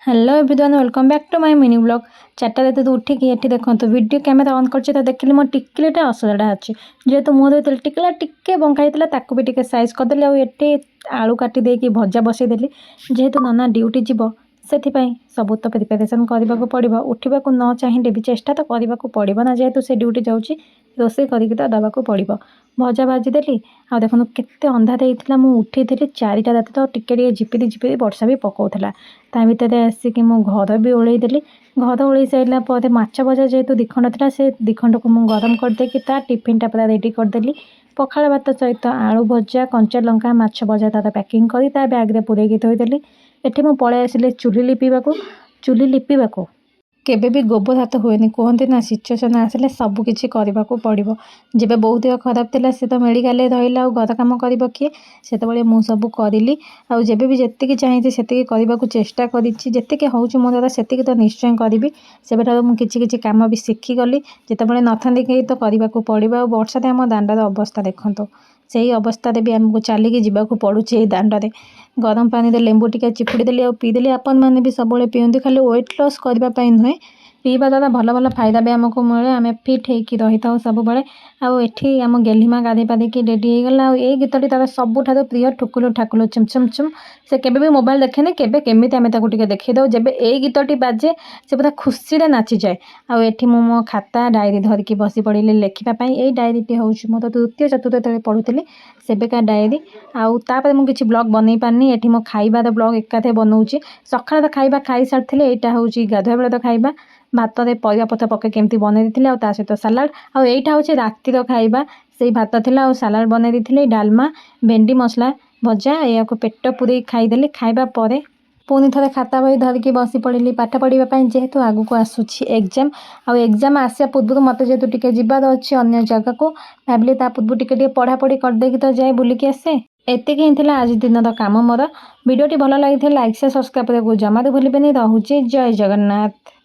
Hello everyone welcome back to my mini blog. चार्टा रात उठिकी ये देखो वीडियो कैमेरा ऑन कर देखिए मो टिकलेटा असलटा अच्छी जेहेतु मुँह धोई टिकला टिके बंकाई भी टिके साइज करदेली आए आलू काटी देकी भजा बसईदेली जेहेतु नना ड्यूटी जीव से सब तो प्रिपेरेसन करने को पड़ो उठा न चाहिए भी चेष्टा तो करने को पड़ो ना जेहेतु से ड्यूटी जाऊँगी रोसे करके तो देवाक पड़ो भजा भाजीदेली आ देखो केते अंधार होता उठी थी 4टा राति तो टिके झिपिरी झिपिरी वर्षा भी पकाउला ता भितर आसिकी मो घर भी ओल्लैदेली घर ओल्लै सारा पर माछ भजा जेहेतु दिखंड था से दिखंड को मुझे गरम करदेकी टिफिनटा पूरा रेडी करदेली पखाड़ भात सहित आलू भजा कंचा लंका माछ भजा तार पैकिंग कर बैग्रे पूरेकी थोदेली एठी मु पळै आसिले चुली लिपिबाकू केबे भी गोबर हाथ हुए कहते ना सिचुएसन आसिले सबकिछि करने को पड़ो जब बहुत देह खराब थिला से तो मेडिकल रहा घर कम कर किए से सब करी आबे भी जी चाहिए से करने को चेष्टा करी हूँ मो द्वारा से तो निश्चय करी से मुझे कम भी शिखिगली जिते नथांती कहीं तो करने को पड़ो वर्षा आम दांडर अवस्था देखो से ही अवस्था भी आमको चलिकी जावाक पड़ुचे दांडे गरम पानी रे लेंबू टिके चिपुड़ी देली और पीदेली आपण मैंने भी सब पीती खाली वेट लॉस करने नुहे पीवा द्वारा भल भल फायदा भी आमको मिले आम फिट होकर रही था सब आठी आम गेलीमा गाधे पाधिकी रेडी होगला ये गीतटी तार सबुठ प्रिय ठुकुलु ठाकुलु चुम चुम चुम से केबे भी मोबाइल देखे केबे केमिति आम टे देखी दो जब ये गीतटी बाजे से पूरा खुशी रे नाची जाए आठी मु मो खाता डायरी धरिकी बसी पड़ी लेखापी यही डायरीटी हूँ मोर तृतीय चतुर्थ जो पढ़ुली सेबेका डायरी आउे मुझे ब्लॉग बनई पारनी ये मो खाइबार ब्लॉग एकाथे बनाऊँगी सकाळ तो खाइबा खाई सारी यहाँ हूँ गाधुआ बेला तो खाइबा भात रे परिवा पत्र पके केमती बनई दी सहित सालाड आईटा हूँ रातिर खाइबा से भात थिला आ सालाड बनई दी डालमा भेंडी मसला भजा या पेट पूरे खाईदेली खाइबा परे पुणी थे खाता बही धरिकी बसी पड़ी पाठ पढ़ाई जेहेतु आगू को आसूची एग्जाम एग्जाम आसा पूर्व मत जेहेतु टिके जीवार अच्छी अन्य जगह को भाविली पूर्व टिके पढ़ापढ़ी करदेकी तो जाए बुलिकी आसे एतिक ही आज दिन काम मोर वीडियोटी भल लगी लाइक से सब्सक्राइब करने को जमा भूलें। रोचे जय जगन्नाथ।